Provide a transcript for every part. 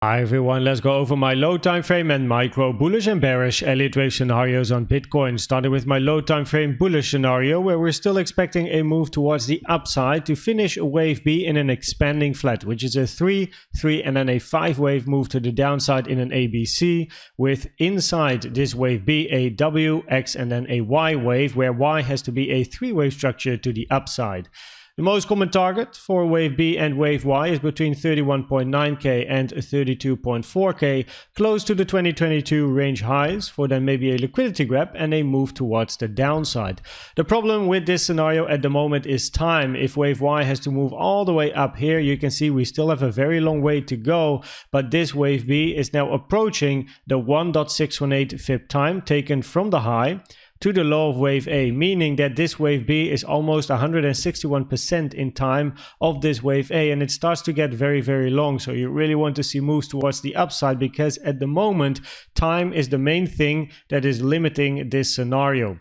Hi everyone, let's go over my low time frame and micro bullish and bearish Elliott Wave scenarios on Bitcoin. Starting with my low time frame bullish scenario, where we're still expecting a move towards the upside to finish wave B in an expanding flat, which is a 3, 3 and then a 5 wave move to the downside in an ABC, with inside this wave B a W, X and then a Y wave, where Y has to be a 3 wave structure to the upside. The most common target for wave B and wave Y is between 31.9k and 32.4k, close to the 2022 range highs, for then maybe a liquidity grab and a move towards the downside. The problem with this scenario at the moment is time. If wave Y has to move all the way up here, you can see we still have a very long way to go, but this wave B is now approaching the 1.618 fib time taken from the high to the low of wave A, meaning that this wave B is almost 161% in time of this wave A, and it starts to get very, very long. So you really want to see moves towards the upside, because at the moment, time is the main thing that is limiting this scenario.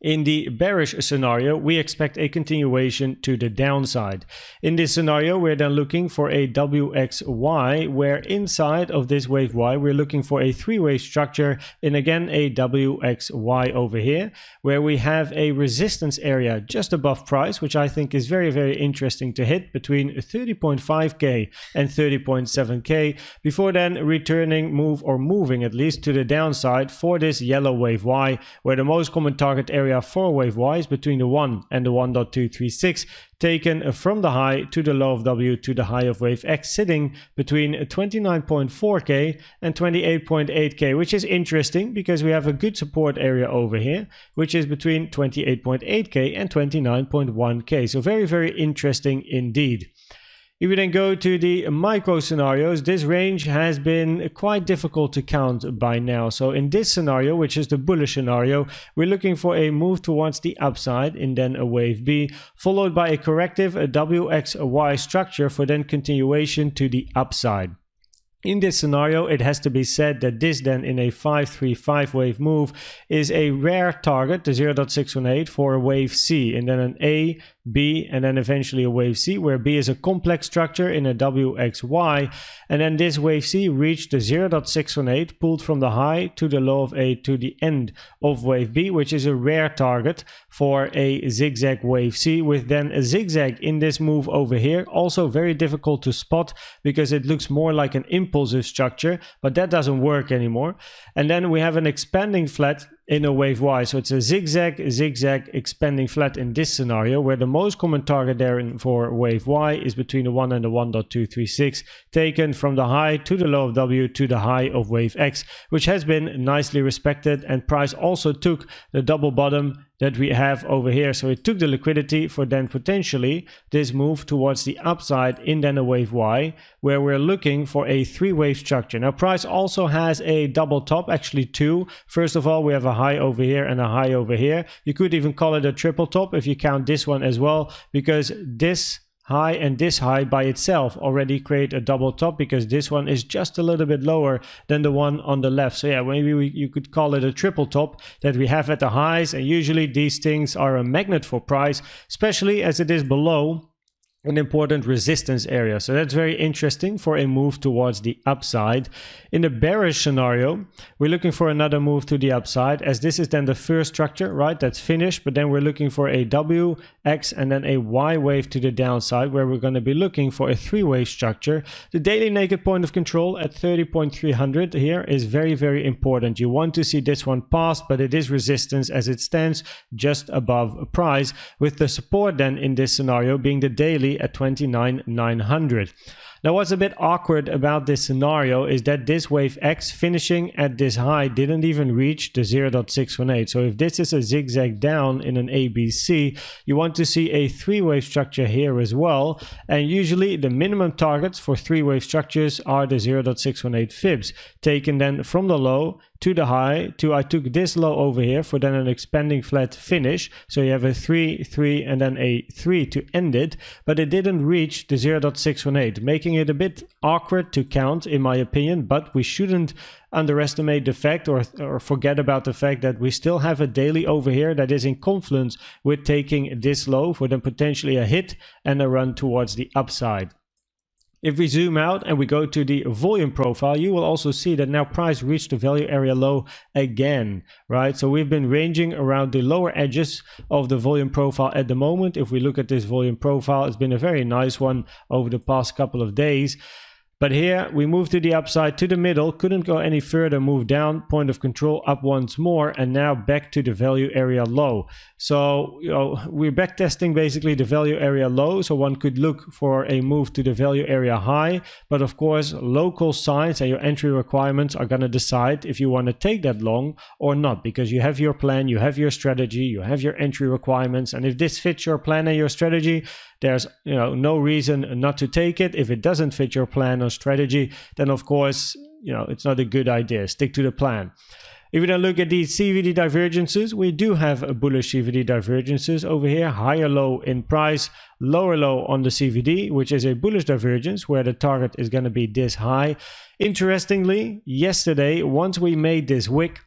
In the bearish scenario, we expect a continuation to the downside. In this scenario, we're then looking for a WXY, where inside of this wave Y, we're looking for a 3-wave structure in again a WXY over here, where we have a resistance area just above price, which I think is very, very interesting to hit between 30.5k and 30.7k, before then returning moving at least to the downside for this yellow wave Y, where the most common target area for wave Y is between the 1 and the 1.236, taken from the high to the low of W to the high of wave X, sitting between 29.4k and 28.8k, which is interesting because we have a good support area over here, which is between 28.8k and 29.1k. So very, very interesting indeed. If we then go to the micro scenarios, this range has been quite difficult to count by now. So in this scenario, which is the bullish scenario, we're looking for a move towards the upside in then a wave B, followed by a corrective WXY structure for then continuation to the upside. In this scenario, it has to be said that this then in a 5-3-5 wave move is a rare target, the 0.618, for a wave C, and then an A, B, and then eventually a wave C, where B is a complex structure in a WXY, and then this wave C reached the 0.618, pulled from the high to the low of A to the end of wave B, which is a rare target for a zigzag wave C, with then a zigzag in this move over here, also very difficult to spot because it looks more like an impulsive structure, but that doesn't work anymore. And then we have an expanding flat in a wave Y. So it's a zigzag expanding flat in this scenario, where the most common target there for wave Y is between the 1 and the 1.236, taken from the high to the low of W to the high of wave X, which has been nicely respected, and price also took the double bottom that we have over here. So it took the liquidity for then potentially this move towards the upside in then a wave Y, where we're looking for a 3-wave structure. Now price also has a double top, actually two. First of all, we have a high over here and a high over here. You could even call it a triple top if you count this one as well, because this high and this high by itself already create a double top, because this one is just a little bit lower than the one on the left. So yeah, maybe you could call it a triple top that we have at the highs, and usually these things are a magnet for price, especially as it is below an important resistance area. So that's very interesting for a move towards the upside. In the bearish scenario, we're looking for another move to the upside, as this is then the first structure, right? That's finished, but then we're looking for a W, X, and then a Y wave to the downside, where we're going to be looking for a 3-wave structure. The daily naked point of control at 30.300 here is very, very important. You want to see this one pass, but it is resistance as it stands just above price, with the support then in this scenario being the daily at 29,900. Now what's a bit awkward about this scenario is that this wave X finishing at this high didn't even reach the 0.618. So if this is a zigzag down in an ABC, you want to see a 3-wave structure here as well. And usually the minimum targets for 3-wave structures are the 0.618 fibs, taken then from the low to the high to, I took this low over here for then an expanding flat finish. So you have a 3, 3 and then a 3 to end it, but it didn't reach the 0.618, making it a bit awkward to count in my opinion. But we shouldn't underestimate the fact or forget about the fact that we still have a daily over here that is in confluence with taking this low for then potentially a hit and a run towards the upside. If we zoom out and we go to the volume profile, you will also see that now price reached the value area low again, right? So we've been ranging around the lower edges of the volume profile at the moment. If we look at this volume profile, it's been a very nice one over the past couple of days. But here we moved to the upside, to the middle, couldn't go any further, moved down, point of control up once more, and now back to the value area low. So, we're back testing basically the value area low. So one could look for a move to the value area high. But of course, local signs and your entry requirements are going to decide if you want to take that long or not, because you have your plan, you have your strategy, you have your entry requirements. And if this fits your plan and your strategy, there's no reason not to take it. If it doesn't fit your plan or strategy, then of course, it's not a good idea. Stick to the plan. If we then look at the CVD divergences, we do have a bullish CVD divergences over here. Higher low in price, lower low on the CVD, which is a bullish divergence where the target is going to be this high. Interestingly, yesterday, once we made this wick,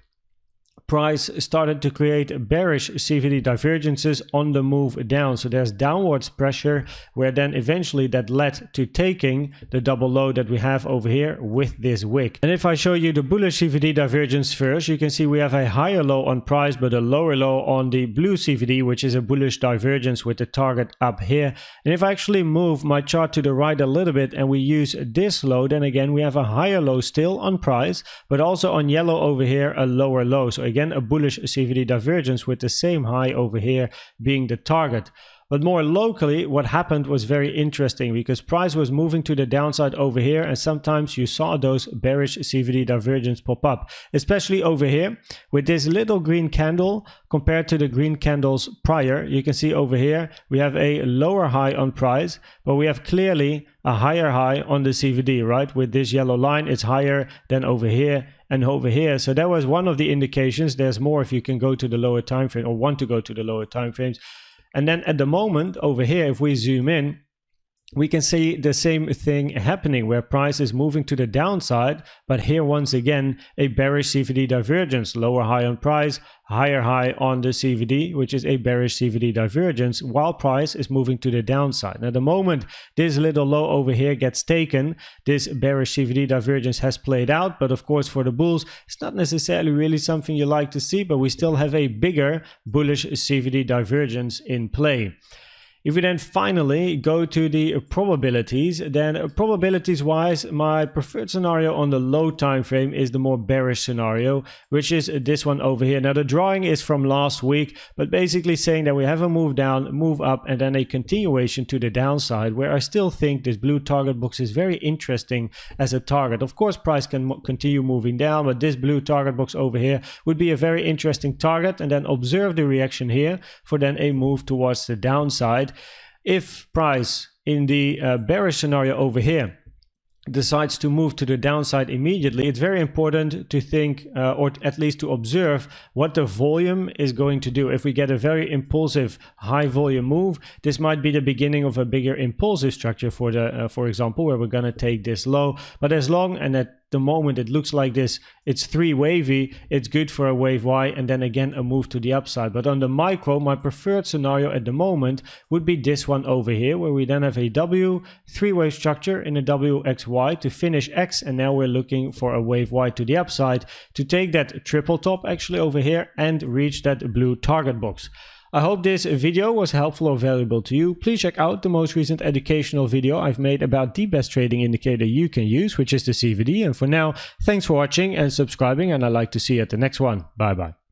price started to create bearish CVD divergences on the move down. So there's downwards pressure where then eventually that led to taking the double low that we have over here with this wick. And if I show you the bullish CVD divergence first, you can see we have a higher low on price but a lower low on the blue CVD, which is a bullish divergence with the target up here. And if I actually move my chart to the right a little bit and we use this low, then again we have a higher low still on price, but also on yellow over here a lower low. So again, a bullish CVD divergence with the same high over here being the target. But more locally, what happened was very interesting because price was moving to the downside over here, and sometimes you saw those bearish CVD divergence pop up, especially over here with this little green candle compared to the green candles prior. You can see over here we have a lower high on price, but we have clearly a higher high on the CVD, right? With this yellow line, it's higher than over here and over here. So that was one of the indications. There's more if you can go to the lower time frame or want to go to the lower time frames. And then at the moment over here, if we zoom in, we can see the same thing happening where price is moving to the downside, but here once again a bearish CVD divergence, lower high on price, higher high on the CVD, which is a bearish CVD divergence, while price is moving to the downside. Now the moment this little low over here gets taken, this bearish CVD divergence has played out, but of course for the bulls it's not necessarily really something you like to see, but we still have a bigger bullish CVD divergence in play. If we then finally go to the probabilities, then probabilities wise, my preferred scenario on the low time frame is the more bearish scenario, which is this one over here. Now the drawing is from last week, but basically saying that we have a move down, move up, and then a continuation to the downside, where I still think this blue target box is very interesting as a target. Of course, price can continue moving down, but this blue target box over here would be a very interesting target, and then observe the reaction here for then a move towards the downside. If price in the bearish scenario over here decides to move to the downside immediately, it's very important to think or at least to observe what the volume is going to do. If we get a very impulsive high volume move, this might be the beginning of a bigger impulsive structure for the for example, where we're going to take this low. But as long and at the moment it looks like this, it's three wavy, it's good for a wave Y and then again a move to the upside. But on the micro, my preferred scenario at the moment would be this one over here, where we then have a W three-wave structure in a WXY to finish X, and now we're looking for a wave Y to the upside to take that triple top actually over here and reach that blue target box. I hope this video was helpful or valuable to you. Please check out the most recent educational video I've made about the best trading indicator you can use, which is the CVD. And for now, thanks for watching and subscribing, and I'd like to see you at the next one. Bye bye.